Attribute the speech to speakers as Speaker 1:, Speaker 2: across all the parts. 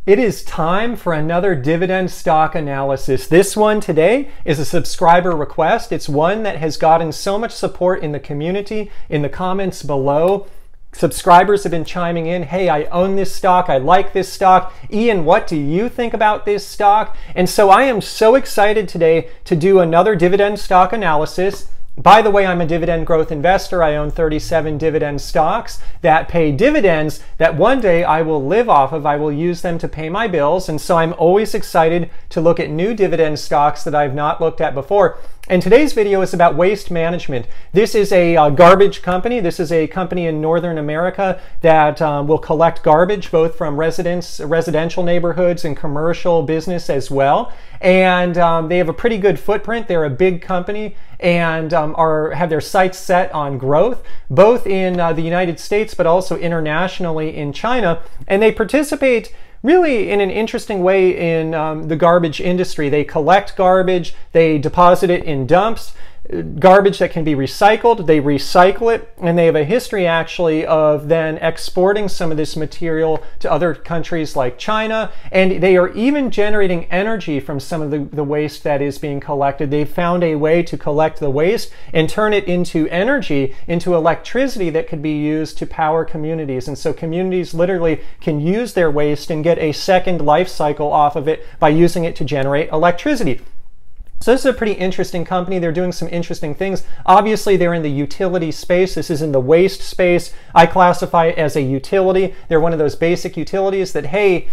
Speaker 1: It is time for another dividend stock analysis. This one today is a subscriber request. It's one that has gotten so much support in the community, in the comments below. Subscribers have been chiming in, hey, I own this stock, I like this stock. Ian, what do you think about this stock? And so I am so excited today to do another dividend stock analysis. By the way, I'm a dividend growth investor. I own 37 dividend stocks that pay dividends that one day I will live off of. I will use them to pay my bills. And so I'm always excited to look at new dividend stocks that I've not looked at before. And today's video is about waste management. This is a garbage company. This is a company in Northern America that will collect garbage both from residential neighborhoods and commercial business as well. And they have a pretty good footprint. They're a big company and have their sights set on growth, both in the United States but also internationally in China. And they participate really in an interesting way in the garbage industry. They collect garbage, they deposit it in dumps, garbage that can be recycled, they recycle it, and they have a history actually of then exporting some of this material to other countries like China, and they are even generating energy from some of the waste that is being collected. They've found a way to collect the waste and turn it into energy, into electricity that could be used to power communities. And so communities literally can use their waste and get a second life cycle off of it by using it to generate electricity. So this is a pretty interesting company. They're doing some interesting things. Obviously, they're in the utility space. This is in the waste space. I classify it as a utility. They're one of those basic utilities that, hey,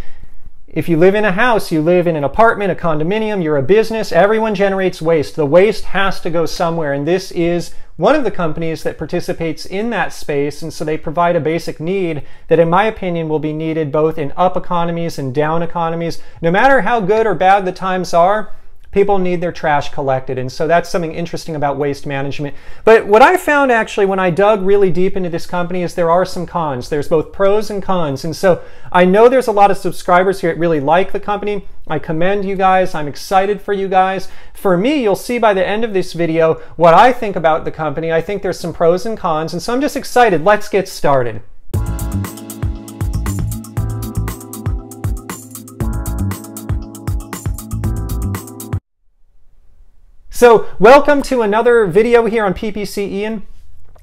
Speaker 1: if you live in a house, you live in an apartment, a condominium, you're a business, everyone generates waste. The waste has to go somewhere, and this is one of the companies that participates in that space, and so they provide a basic need that, in my opinion, will be needed both in up economies and down economies. No matter how good or bad the times are, people need their trash collected, and so that's something interesting about waste management. But what I found actually when I dug really deep into this company is there are some cons. There's both pros and cons, and so I know there's a lot of subscribers here that really like the company. I commend you guys. I'm excited for you guys. For me, you'll see by the end of this video what I think about the company. I think there's some pros and cons, and so I'm just excited. Let's get started. So welcome to another video here on PPC Ian.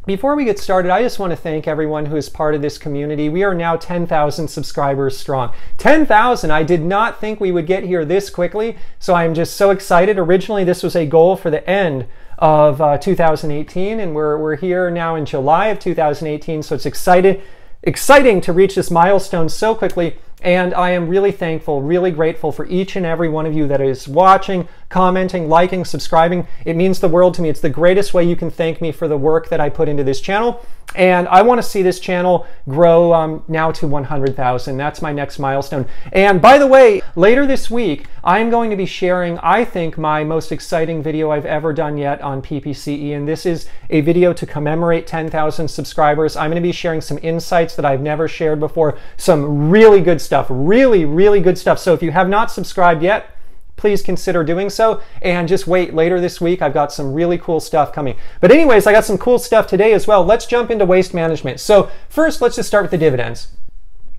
Speaker 1: Before we get started, I just want to thank everyone who is part of this community. We are now 10,000 subscribers strong. 10,000! I did not think we would get here this quickly, so I'm just so excited. Originally, this was a goal for the end of 2018, and we're here now in July of 2018, so it's exciting to reach this milestone so quickly. And I am really thankful, really grateful for each and every one of you that is watching, commenting, liking, subscribing. It means the world to me. It's the greatest way you can thank me for the work that I put into this channel. And I want to see this channel grow now to 100,000. That's my next milestone. And by the way, later this week, I'm going to be sharing, I think, my most exciting video I've ever done yet on PPCE. And this is a video to commemorate 10,000 subscribers. I'm going to be sharing some insights that I've never shared before. Some really good stuff, really, really good stuff. So if you have not subscribed yet, please consider doing so, and just wait. Later this week I've got some really cool stuff coming. But anyways, I got some cool stuff today as well. Let's jump into waste management. So first, let's just start with the dividends.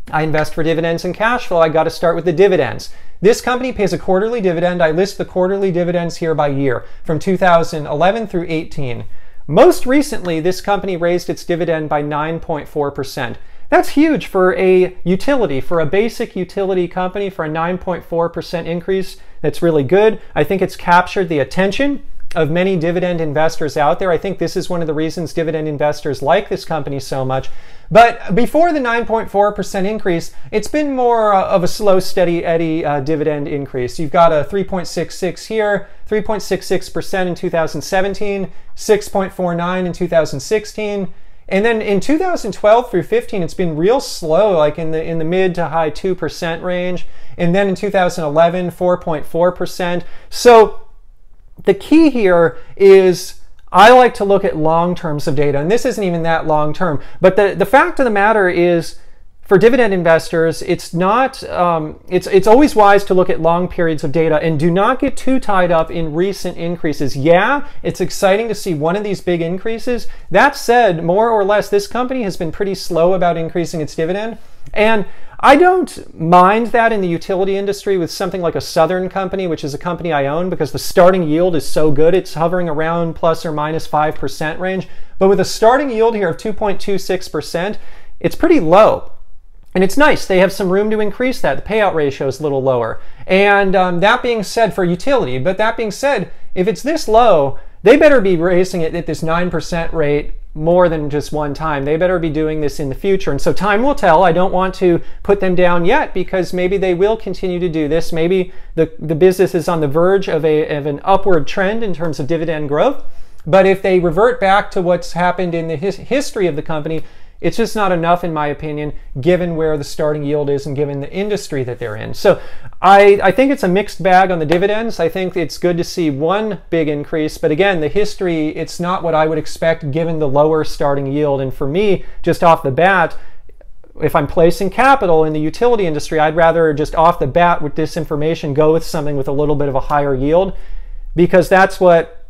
Speaker 1: I invest for dividends and cash flow. I got to start with the dividends. This company pays a quarterly dividend. I list the quarterly dividends here by year from 2011 through 18. Most recently, this company raised its dividend by 9.4%. That's huge for a utility, for a basic utility company, for a 9.4% increase. That's really good. I think it's captured the attention of many dividend investors out there. I think this is one of the reasons dividend investors like this company so much. But before the 9.4% increase, it's been more of a slow, steady Eddie dividend increase. You've got a 3.66 here, 3.66% in 2017, 6.49 in 2016. And then in 2012 through 15, it's been real slow, like in the mid to high 2% range. And then in 2011, 4.4%. So the key here is I like to look at long terms of data, and this isn't even that long term. But the fact of the matter is, for dividend investors, it's not. It's always wise to look at long periods of data and do not get too tied up in recent increases. Yeah, it's exciting to see one of these big increases. That said, more or less, this company has been pretty slow about increasing its dividend. And I don't mind that in the utility industry with something like a Southern Company, which is a company I own, because the starting yield is so good. It's hovering around plus or minus 5% range. But with a starting yield here of 2.26%, it's pretty low. And it's nice. They have some room to increase that. The payout ratio is a little lower. And that being said, for utility, but that being said, if it's this low, they better be raising it at this 9% rate more than just one time. They better be doing this in the future. And so time will tell. I don't want to put them down yet because maybe they will continue to do this. Maybe the business is on the verge of an upward trend in terms of dividend growth. But if they revert back to what's happened in the history of the company, it's just not enough, in my opinion, given where the starting yield is and given the industry that they're in. So I think it's a mixed bag on the dividends. I think it's good to see one big increase. But again, the history, it's not what I would expect given the lower starting yield. And for me, just off the bat, if I'm placing capital in the utility industry, I'd rather just off the bat with this information go with something with a little bit of a higher yield, because that's what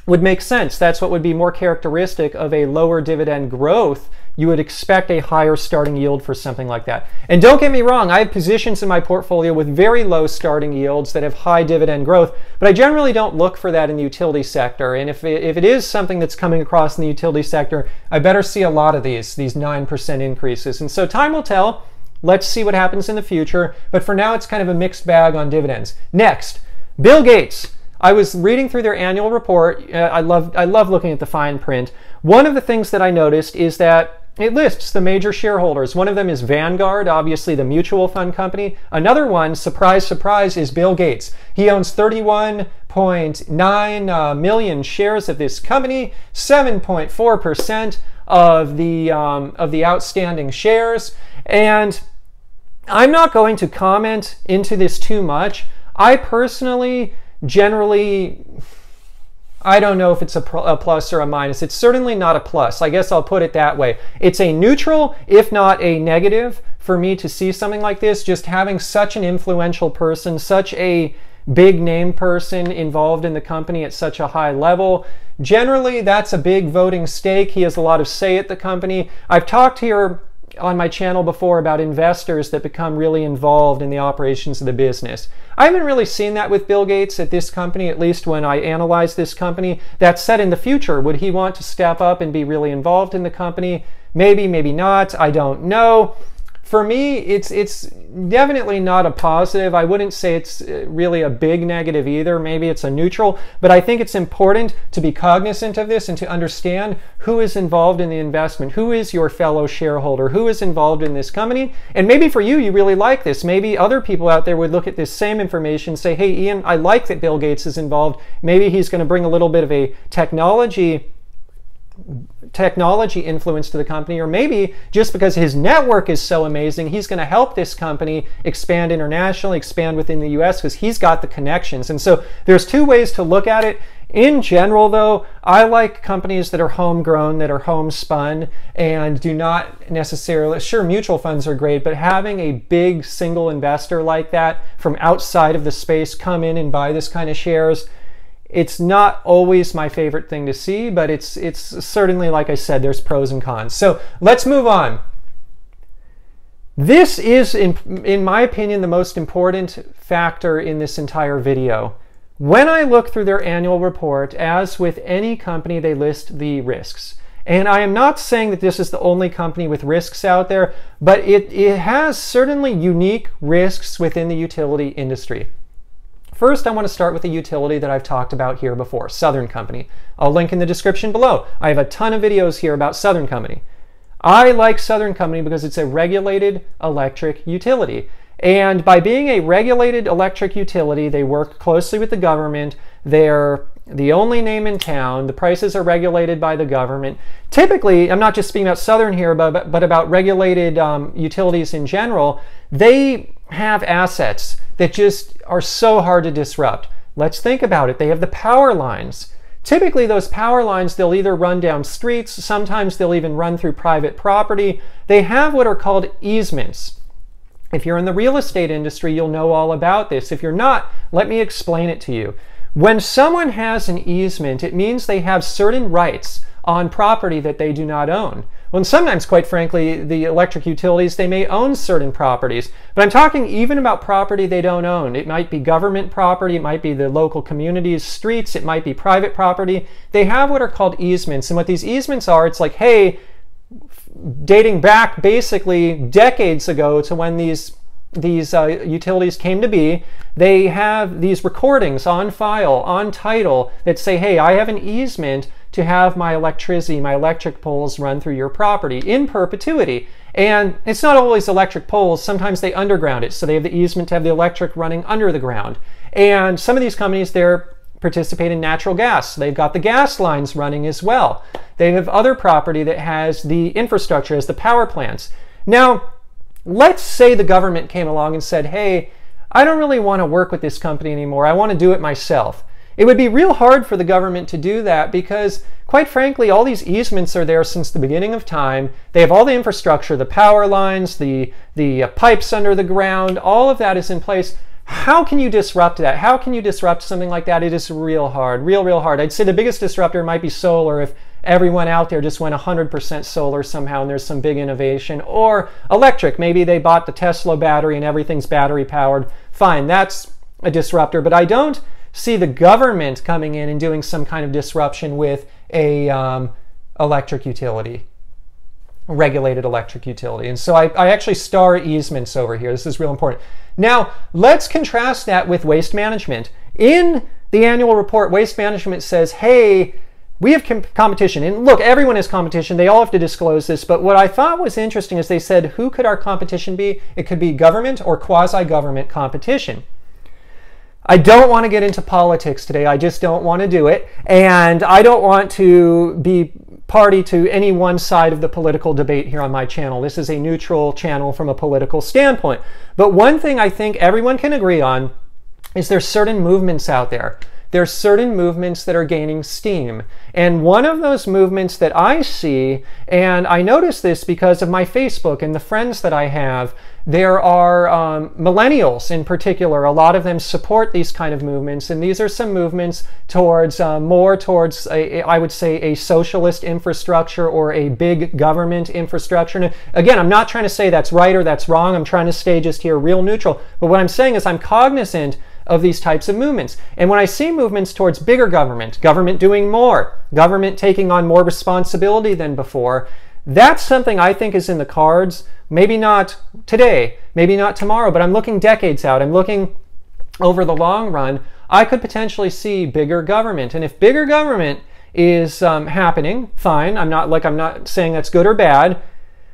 Speaker 1: would make sense. That's what would be more characteristic of a lower dividend growth. You would expect a higher starting yield for something like that. And don't get me wrong, I have positions in my portfolio with very low starting yields that have high dividend growth, but I generally don't look for that in the utility sector. And if it is something that's coming across in the utility sector, I better see a lot of these 9% increases. And so time will tell. Let's see what happens in the future. But for now, it's kind of a mixed bag on dividends. Next, Bill Gates. I was reading through their annual report. I love looking at the fine print. One of the things that I noticed is that it lists the major shareholders. One of them is Vanguard, obviously the mutual fund company. Another one, surprise, surprise, is Bill Gates. He owns 31.9 million shares of this company, 7.4% of the outstanding shares. And I'm not going to comment into this too much. I personally, generally, I don't know if it's a plus or a minus. It's certainly not a plus. I guess I'll put it that way. It's a neutral, if not a negative, for me to see something like this. Just having such an influential person, such a big name person involved in the company at such a high level. Generally, that's a big voting stake. He has a lot of say at the company. I've talked here on my channel before about investors that become really involved in the operations of the business. I haven't really seen that with Bill Gates at this company, at least when I analyze this company. That said, in the future, would he want to step up and be really involved in the company? Maybe, maybe not. I don't know. For me, it's definitely not a positive. I wouldn't say it's really a big negative either. Maybe it's a neutral, but I think it's important to be cognizant of this and to understand who is involved in the investment, who is your fellow shareholder, who is involved in this company. And maybe for you, you really like this. Maybe other people out there would look at this same information and say, hey, Ian, I like that Bill Gates is involved. Maybe he's going to bring a little bit of a technology influence to the company, or maybe just because his network is so amazing, he's going to help this company expand internationally, expand within the US, because he's got the connections. And so there's two ways to look at it. In general, though, I like companies that are homegrown, that are homespun, and do not necessarily, sure, mutual funds are great, but having a big single investor like that from outside of the space come in and buy this kind of shares, it's not always my favorite thing to see, but it's certainly, like I said, there's pros and cons. So let's move on. This is, in my opinion, the most important factor in this entire video. When I look through their annual report, as with any company, they list the risks. And I am not saying that this is the only company with risks out there, but it has certainly unique risks within the utility industry. First, I want to start with a utility that I've talked about here before, Southern Company. I'll link in the description below. I have a ton of videos here about Southern Company. I like Southern Company because it's a regulated electric utility. And by being a regulated electric utility, they work closely with the government. They're the only name in town. The prices are regulated by the government. Typically, I'm not just speaking about Southern here, but about regulated utilities in general. They have assets that just are so hard to disrupt. Let's think about it. They have the power lines. Typically, those power lines, they'll either run down streets, sometimes they'll even run through private property. They have what are called easements. If you're in the real estate industry, you'll know all about this. If you're not, let me explain it to you. When someone has an easement, it means they have certain rights on property that they do not own. Well, and sometimes, quite frankly, the electric utilities, they may own certain properties. But I'm talking even about property they don't own. It might be government property, it might be the local communities, streets, it might be private property. They have what are called easements. And what these easements are, it's like, hey, dating back basically decades ago to when these utilities came to be, they have these recordings on file, on title, that say, hey, I have an easement to have my electricity, my electric poles run through your property in perpetuity. And it's not always electric poles. Sometimes they underground it. So they have the easement to have the electric running under the ground. And some of these companies, they're participate in natural gas. They've got the gas lines running as well. They have other property that has the infrastructure, as the power plants. Now, let's say the government came along and said, hey, I don't really want to work with this company anymore. I want to do it myself. It would be real hard for the government to do that because, quite frankly, all these easements are there since the beginning of time. They have all the infrastructure, the power lines, the pipes under the ground, all of that is in place. How can you disrupt that? How can you disrupt something like that? It is real hard, real hard. I'd say the biggest disruptor might be solar, if everyone out there just went 100% solar somehow and there's some big innovation. Or electric, maybe they bought the Tesla battery and everything's battery powered. Fine, that's a disruptor. But I don't see the government coming in and doing some kind of disruption with a electric utility, regulated electric utility. And so I actually star easements over here. This is real important. Now, let's contrast that with waste management. In the annual report, waste management says, hey, we have competition. And look, everyone has competition. They all have to disclose this. But what I thought was interesting is they said, who could our competition be? It could be government or quasi-government competition. I don't want to get into politics today. I just don't want to do it. And I don't want to be party to any one side of the political debate here on my channel. This is a neutral channel from a political standpoint. But one thing I think everyone can agree on is there's certain movements out there. There's certain movements that are gaining steam. And one of those movements that I see, and I notice this because of my Facebook and the friends that I have, there are millennials in particular. A lot of them support these kind of movements, and these are some movements towards more towards I would say a socialist infrastructure or a big government infrastructure. And again, I'm not trying to say that's right or that's wrong. I'm trying to stay just here real neutral. But what I'm saying is I'm cognizant of these types of movements. And when I see movements towards bigger government, government doing more, government taking on more responsibility than before, that's something I think is in the cards. Maybe not today, maybe not tomorrow, but I'm looking decades out. I'm looking over the long run. I could potentially see bigger government. And if bigger government is happening, fine. I'm not saying that's good or bad.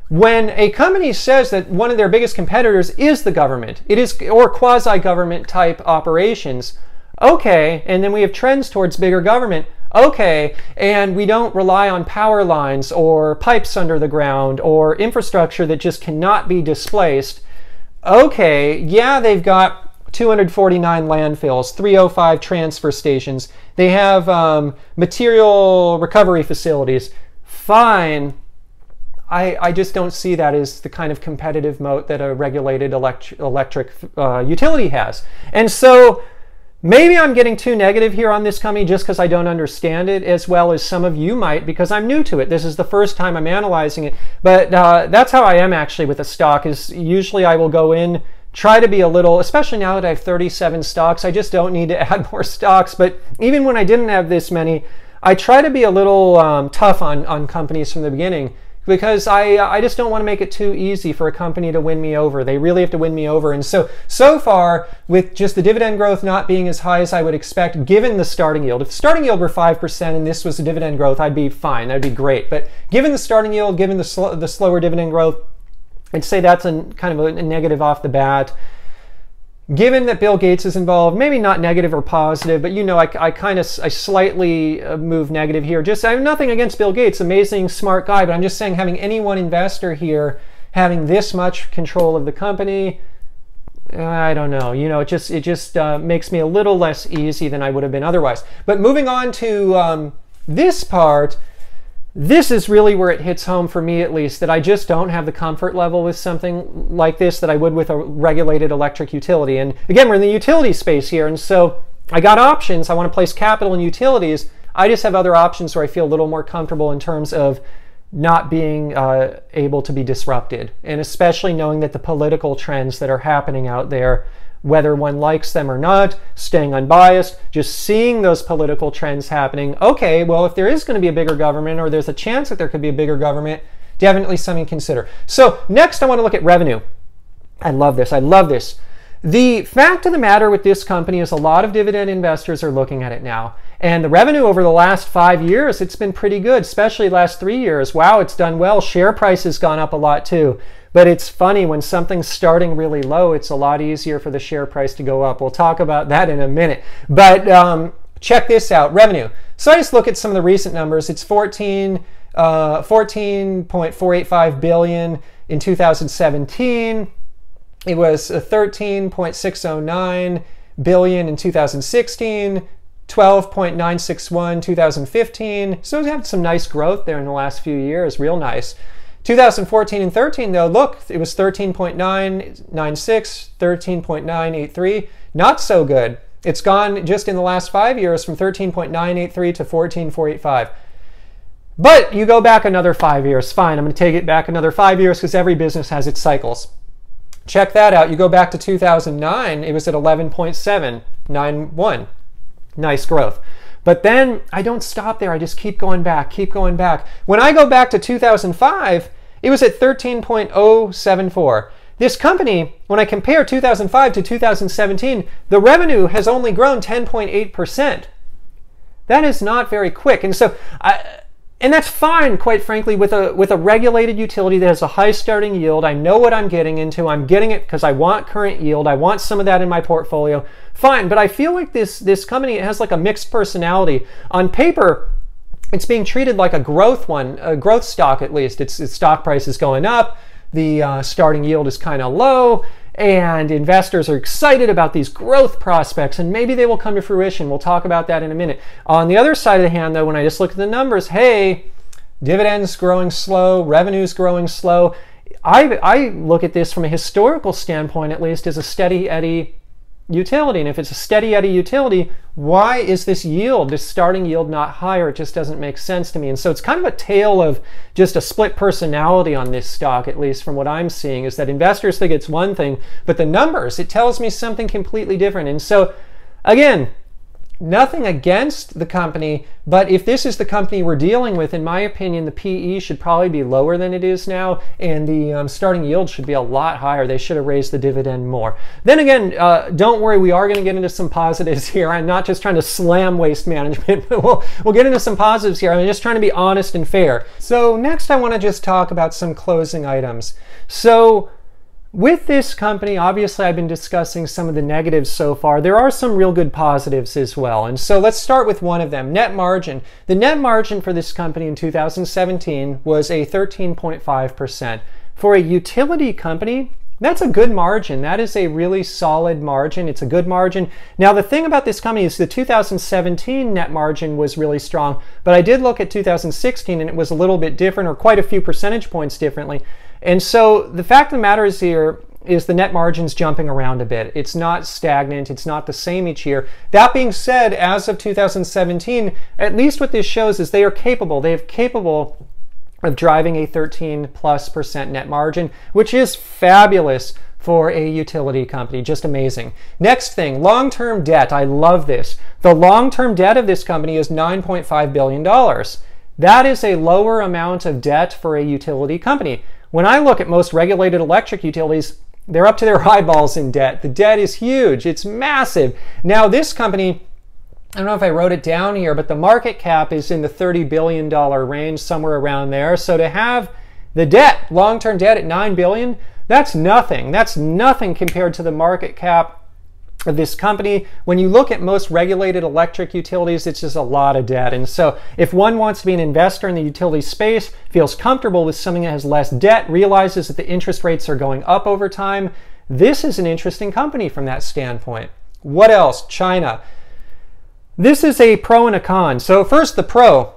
Speaker 1: When a company says that one of their biggest competitors is the government, it is, or quasi-government type operations, okay, and then we have trends towards bigger government, okay, and we don't rely on power lines or pipes under the ground or infrastructure that just cannot be displaced, okay, yeah, they've got 249 landfills, 305 transfer stations, they have material recovery facilities, fine. I just don't see that as the kind of competitive moat that a regulated electric utility has. And so maybe I'm getting too negative here on this company just because I don't understand it as well as some of you might, because I'm new to it. This is the first time I'm analyzing it. But that's how I am actually with a stock, is usually I will go in, try to be a little, especially now that I have 37 stocks, I just don't need to add more stocks. But even when I didn't have this many, I try to be a little tough on companies from the beginning, because I just don't want to make it too easy for a company to win me over. They really have to win me over. And so far, with just the dividend growth not being as high as I would expect, given the starting yield, if the starting yield were 5% and this was a dividend growth, I'd be fine. That'd be great. But given the starting yield, given the slower dividend growth, I'd say that's kind of a negative off the bat. Given that Bill Gates is involved, maybe not negative or positive, but you know, I slightly move negative here. Just, I have nothing against Bill Gates, amazing, smart guy, but I'm just saying having any one investor here having this much control of the company, I don't know. You know, it just makes me a little less easy than I would have been otherwise. But moving on to this part, this is really where it hits home for me, at least, that I just don't have the comfort level with something like this that I would with a regulated electric utility. And again, we're in the utility space here, and so I got options. I want to place capital in utilities. I just have other options where I feel a little more comfortable in terms of not being able to be disrupted. And especially knowing that the political trends that are happening out there, whether one likes them or not, staying unbiased, just seeing those political trends happening. Okay, well, if there is going to be a bigger government, or there's a chance that there could be a bigger government, definitely something to consider. So next I want to look at revenue. I love this. I love this. The fact of the matter with this company is a lot of dividend investors are looking at it now. And the revenue over the last 5 years, it's been pretty good, especially last 3 years. Wow, it's done well. Share price has gone up a lot too. But it's funny, when something's starting really low, it's a lot easier for the share price to go up. We'll talk about that in a minute. But check this out, revenue. So I just look at some of the recent numbers. It's 14.485 billion in 2017. It was 13.609 billion in 2016, 12.961 2015. So we have some nice growth there in the last few years, real nice. 2014 and 13 though, look, it was 13.996, 13.983. Not so good. It's gone just in the last 5 years from 13.983 to 14.485. But you go back another 5 years, fine, I'm going to take it back another 5 years because every business has its cycles. Check that out. You go back to 2009, it was at 11.791. Nice growth. But then I don't stop there. I just keep going back, keep going back. When I go back to 2005, it was at 13.074. This company, when I compare 2005 to 2017, the revenue has only grown 10.8%. That is not very quick. And so and that's fine, quite frankly, with a regulated utility that has a high starting yield. I know what I'm getting into. I'm getting it because I want current yield. I want some of that in my portfolio. Fine, but I feel like this company, it has like a mixed personality. On paper, it's being treated like a growth stock at least. Its stock price is going up. The starting yield is kind of low. And investors are excited about these growth prospects, and maybe they will come to fruition. We'll talk about that in a minute. On the other side of the hand, though, when I just look at the numbers, hey, dividends growing slow, revenues growing slow. I look at this from a historical standpoint, at least, as a steady Eddie utility. And if it's a steady Eddie utility, why is this yield, this starting yield, not higher? It just doesn't make sense to me. And so it's kind of a tale of just a split personality on this stock, at least from what I'm seeing, is that investors think it's one thing, but the numbers, it tells me something completely different. And so again, nothing against the company, but if this is the company we're dealing with, in my opinion, the PE should probably be lower than it is now, and the starting yield should be a lot higher. They should have raised the dividend more. Then again, don't worry, we are going to get into some positives here. I'm not just trying to slam Waste Management, but we'll get into some positives here. I'm just trying to be honest and fair. So next I want to just talk about some closing items. So with this company, obviously I've been discussing some of the negatives so far. There are some real good positives as well. And so let's start with one of them, net margin. The net margin for this company in 2017 was a 13.5%. For a utility company, that's a good margin. That is a really solid margin. It's a good margin. Now, the thing about this company is the 2017 net margin was really strong, but I did look at 2016 and it was a little bit different, or quite a few percentage points differently. And so the fact of the matter is here is the net margin's jumping around a bit. It's not stagnant. It's not the same each year. That being said, as of 2017, at least what this shows is they are capable. They are capable of driving a 13+% net margin, which is fabulous for a utility company. Just amazing. Next thing, long-term debt. I love this. The long-term debt of this company is $9.5 billion. That is a lower amount of debt for a utility company. When I look at most regulated electric utilities, they're up to their eyeballs in debt. The debt is huge. It's massive. Now, this company, I don't know if I wrote it down here, but the market cap is in the $30 billion range, somewhere around there. So to have the debt, long-term debt at $9 billion, that's nothing. That's nothing compared to the market cap of this company. When you look at most regulated electric utilities, it's just a lot of debt. And so if one wants to be an investor in the utility space, feels comfortable with something that has less debt, realizes that the interest rates are going up over time, this is an interesting company from that standpoint. What else? China. This is a pro and a con. So first, the pro.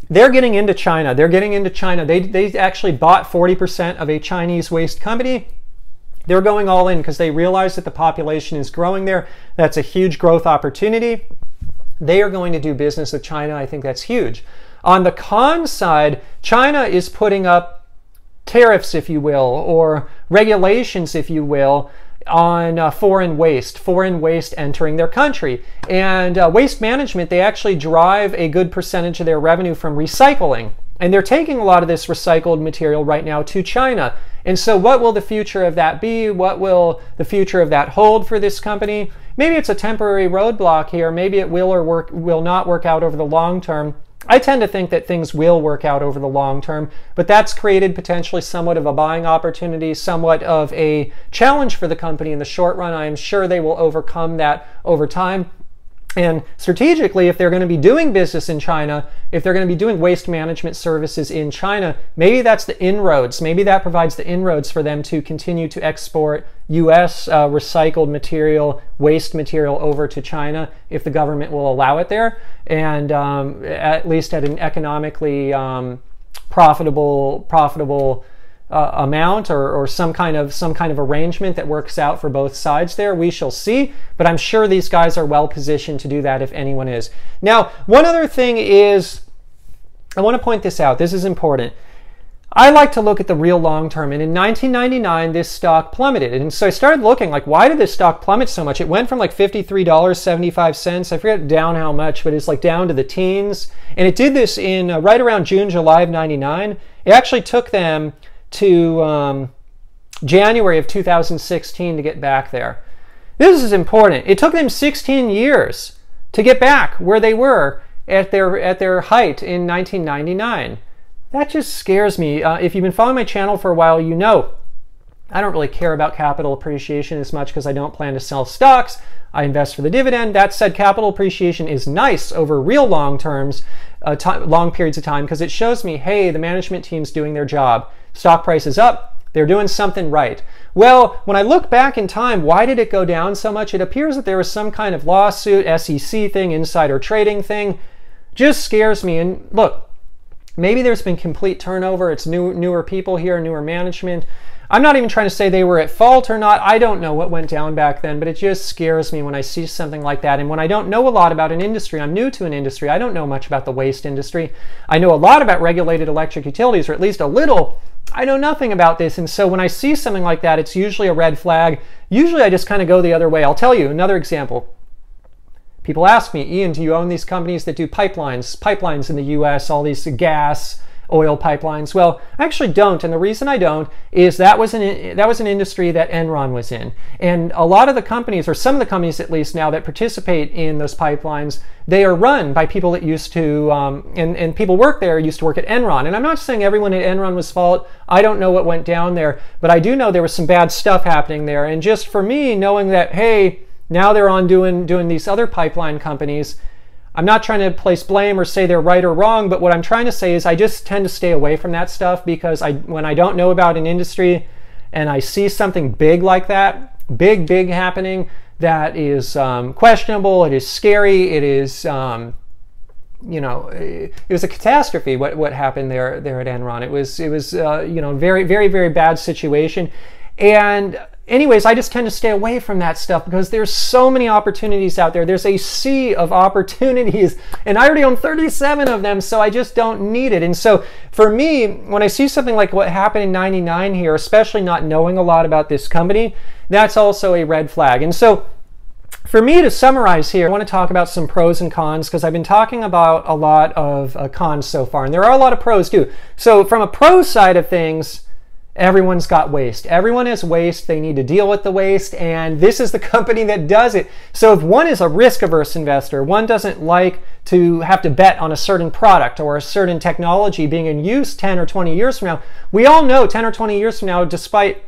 Speaker 1: They're getting into China. They're getting into China. They actually bought 40% of a Chinese waste company. They're going all in because they realize that the population is growing there. That's a huge growth opportunity. They are going to do business with China. I think that's huge. On the con side, China is putting up tariffs, if you will, or regulations, if you will, on foreign waste entering their country. And waste management, they actually drive a good percentage of their revenue from recycling. And they're taking a lot of this recycled material right now to China. And so what will the future of that be? What will the future of that hold for this company? Maybe it's a temporary roadblock here. Maybe it will or will not work out over the long term. I tend to think that things will work out over the long term, but that's created potentially somewhat of a buying opportunity, somewhat of a challenge for the company in the short run. I am sure they will overcome that over time. And strategically, if they're going to be doing business in China, if they're going to be doing waste management services in China, maybe that's the inroads. Maybe that provides the inroads for them to continue to export U.S. Recycled material, waste material over to China if the government will allow it there, and at least at an economically profitable amount or some kind of arrangement that works out for both sides there. We shall see, but I'm sure these guys are well positioned to do that if anyone is. Now, one other thing is, I want to point this out. This is important. I like to look at the real long term, and in 1999 this stock plummeted, and so I started looking like, why did this stock plummet so much? It went from like $53.75, I forget down how much, but it's like down to the teens, and it did this in right around June, July of 99. It actually took them to January of 2016 to get back there. This is important. It took them 16 years to get back where they were at their height in 1999. That just scares me. If you've been following my channel for a while, you know I don't really care about capital appreciation as much because I don't plan to sell stocks. I invest for the dividend. That said, capital appreciation is nice over real long terms, long periods of time, because it shows me, hey, the management team's doing their job. Stock price is up. They're doing something right. Well, when I look back in time, why did it go down so much? It appears that there was some kind of lawsuit, SEC thing, insider trading thing. Just scares me. And look, maybe there's been complete turnover. It's newer people here, newer management. I'm not even trying to say they were at fault or not. I don't know what went down back then, but it just scares me when I see something like that. And when I don't know a lot about an industry, I'm new to an industry. I don't know much about the waste industry. I know a lot about regulated electric utilities, or at least a little. I know nothing about this. And so when I see something like that, it's usually a red flag. Usually I just kind of go the other way. I'll tell you another example. People ask me, Ian, do you own these companies that do pipelines in the US, all these gas, oil pipelines? Well, I actually don't, and the reason I don't is that was an industry that Enron was in, and a lot of the companies, or some of the companies at least now, that participate in those pipelines, they are run by people that used to, and people work there used to work at Enron. And I'm not saying everyone at Enron was fault. I don't know what went down there, but I do know there was some bad stuff happening there. And just for me, knowing that, hey, now they're on doing these other pipeline companies, I'm not trying to place blame or say they're right or wrong, but what I'm trying to say is I just tend to stay away from that stuff, because when I don't know about an industry and I see something big like that, big happening, that is questionable, it is scary, it is, you know, it was a catastrophe what happened there at Enron. It was you know, very bad situation. And anyways, I just tend to stay away from that stuff because there's so many opportunities out there. There's a sea of opportunities, and I already own 37 of them, so I just don't need it. And so for me, when I see something like what happened in 99 here, especially not knowing a lot about this company, that's also a red flag. And so for me, to summarize here, I want to talk about some pros and cons, because I've been talking about a lot of cons so far, and there are a lot of pros too. So from a pro side of things, everyone's got waste. Everyone has waste. They need to deal with the waste, and this is the company that does it. So if one is a risk-averse investor, one doesn't like to have to bet on a certain product or a certain technology being in use 10 or 20 years from now, we all know 10 or 20 years from now, despite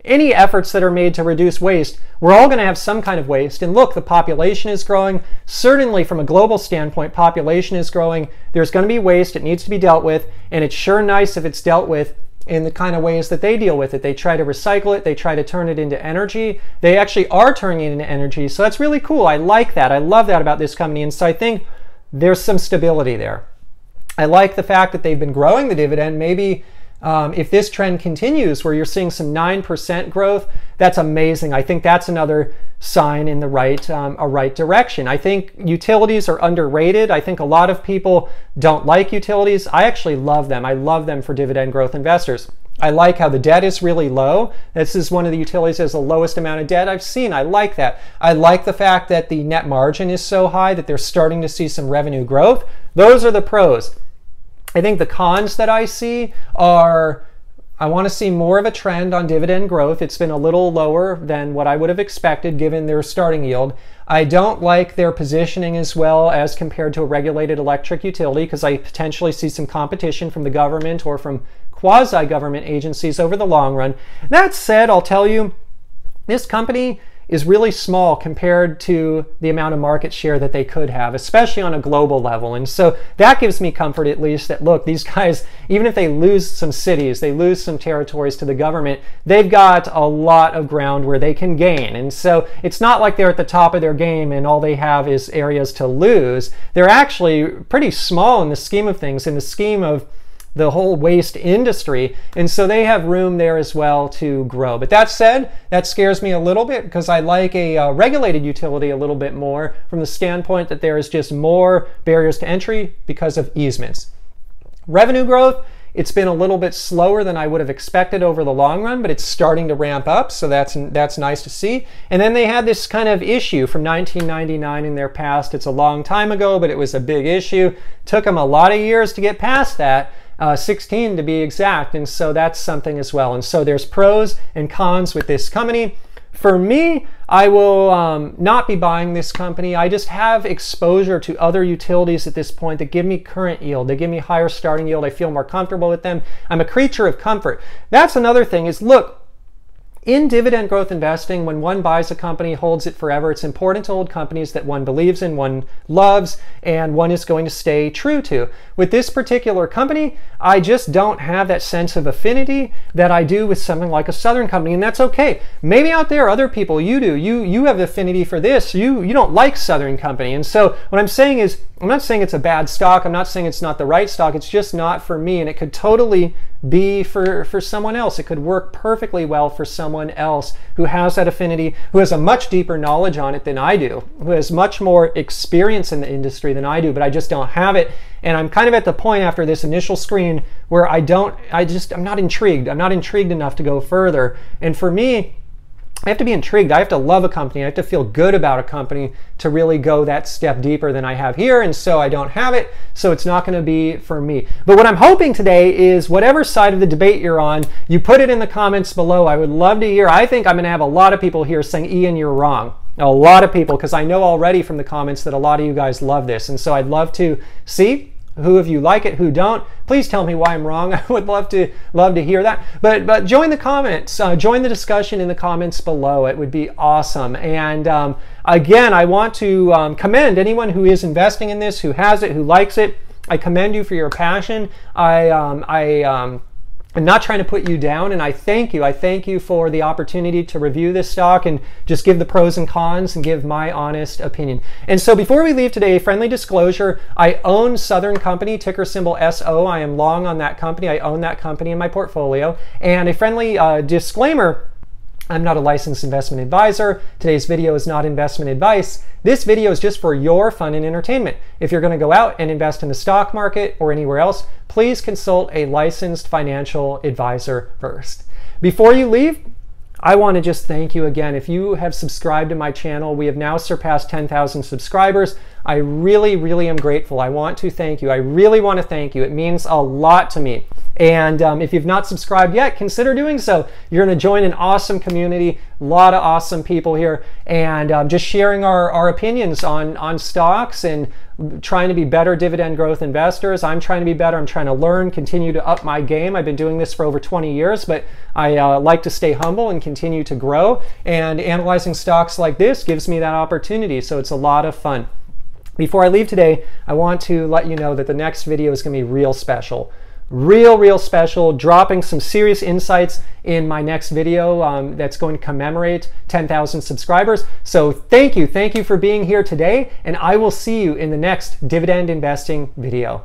Speaker 1: any efforts that are made to reduce waste, we're all going to have some kind of waste. And look, the population is growing. Certainly from a global standpoint, population is growing. There's going to be waste. It needs to be dealt with, and it's sure nice if it's dealt with in the kind of ways that they deal with it. They try to recycle it. They try to turn it into energy. They actually are turning it into energy. So that's really cool. I like that. I love that about this company. And so I think there's some stability there. I like the fact that they've been growing the dividend. Maybe If this trend continues where you're seeing some 9% growth, that's amazing. I think that's another sign in the right direction. I think utilities are underrated. I think a lot of people don't like utilities. I actually love them. I love them for dividend growth investors. I like how the debt is really low. This is one of the utilities that has the lowest amount of debt I've seen. I like that. I like the fact that the net margin is so high that they're starting to see some revenue growth. Those are the pros. I think the cons that I see are, I want to see more of a trend on dividend growth. It's been a little lower than what I would have expected given their starting yield. I don't like their positioning as well as compared to a regulated electric utility because I potentially see some competition from the government or from quasi-government agencies over the long run. That said, I'll tell you, this company is really small compared to the amount of market share that they could have, especially on a global level. And so that gives me comfort at least that, look, these guys, even if they lose some cities, they lose some territories to the government, they've got a lot of ground where they can gain. And so it's not like they're at the top of their game and all they have is areas to lose. They're actually pretty small in the scheme of things, in the scheme of the whole waste industry, and so they have room there as well to grow. But that said, that scares me a little bit because I like a regulated utility a little bit more from the standpoint that there is just more barriers to entry because of easements. Revenue growth, it's been a little bit slower than I would have expected over the long run, but it's starting to ramp up, so that's nice to see. And then they had this kind of issue from 1999 in their past. It's a long time ago, but it was a big issue. Took them a lot of years to get past that. 16 to be exact, and so that's something as well. And so there's pros and cons with this company. For me, I will not be buying this company. I just have exposure to other utilities at this point that give me current yield. They give me higher starting yield. I feel more comfortable with them. I'm a creature of comfort. That's another thing is, look, in dividend growth investing, when one buys a company, holds it forever, it's important to hold companies that one believes in, one loves, and one is going to stay true to. With this particular company, I just don't have that sense of affinity that I do with something like a Southern company, and that's okay. Maybe out there, other people, you do. You have affinity for this. You don't like Southern Company. And so what I'm saying is, I'm not saying it's a bad stock. I'm not saying it's not the right stock. It's just not for me, and it could totally be for someone else. It could work perfectly well for someone else who has that affinity, who has a much deeper knowledge on it than I do, who has much more experience in the industry than I do, but I just don't have it. And I'm kind of at the point after this initial screen where I'm not intrigued. I'm not intrigued enough to go further. And for me, I have to be intrigued. I have to love a company. I have to feel good about a company to really go that step deeper than I have here. And so I don't have it. So it's not going to be for me. But what I'm hoping today is whatever side of the debate you're on, you put it in the comments below. I would love to hear. I think I'm going to have a lot of people here saying, Ian, you're wrong. A lot of people, because I know already from the comments that a lot of you guys love this. And so I'd love to see who of you like it, who don't. Please tell me why I'm wrong. I would love to hear that. But join the comments, join the discussion in the comments below. It would be awesome. And again, I want to commend anyone who is investing in this, who has it, who likes it. I commend you for your passion. I'm not trying to put you down, and I thank you. I thank you for the opportunity to review this stock and just give the pros and cons and give my honest opinion. And so before we leave today, friendly disclosure, I own Southern Company, ticker symbol SO. I am long on that company. I own that company in my portfolio. And a friendly disclaimer, I'm not a licensed investment advisor. Today's video is not investment advice. This video is just for your fun and entertainment. If you're going to go out and invest in the stock market or anywhere else, please consult a licensed financial advisor first. Before you leave, I want to just thank you again. If you have subscribed to my channel, we have now surpassed 10,000 subscribers. I really, really am grateful. I want to thank you. I really want to thank you. It means a lot to me. And if you've not subscribed yet, consider doing so. You're going to join an awesome community, a lot of awesome people here, and just sharing our opinions on stocks and trying to be better dividend growth investors. I'm trying to be better. I'm trying to learn, continue to up my game. I've been doing this for over 20 years, but I like to stay humble and continue to grow. And analyzing stocks like this gives me that opportunity, so it's a lot of fun. Before I leave today, I want to let you know that the next video is going to be real special. Real special, dropping some serious insights in my next video that's going to commemorate 10,000 subscribers. So thank you for being here today, and I will see you in the next dividend investing video.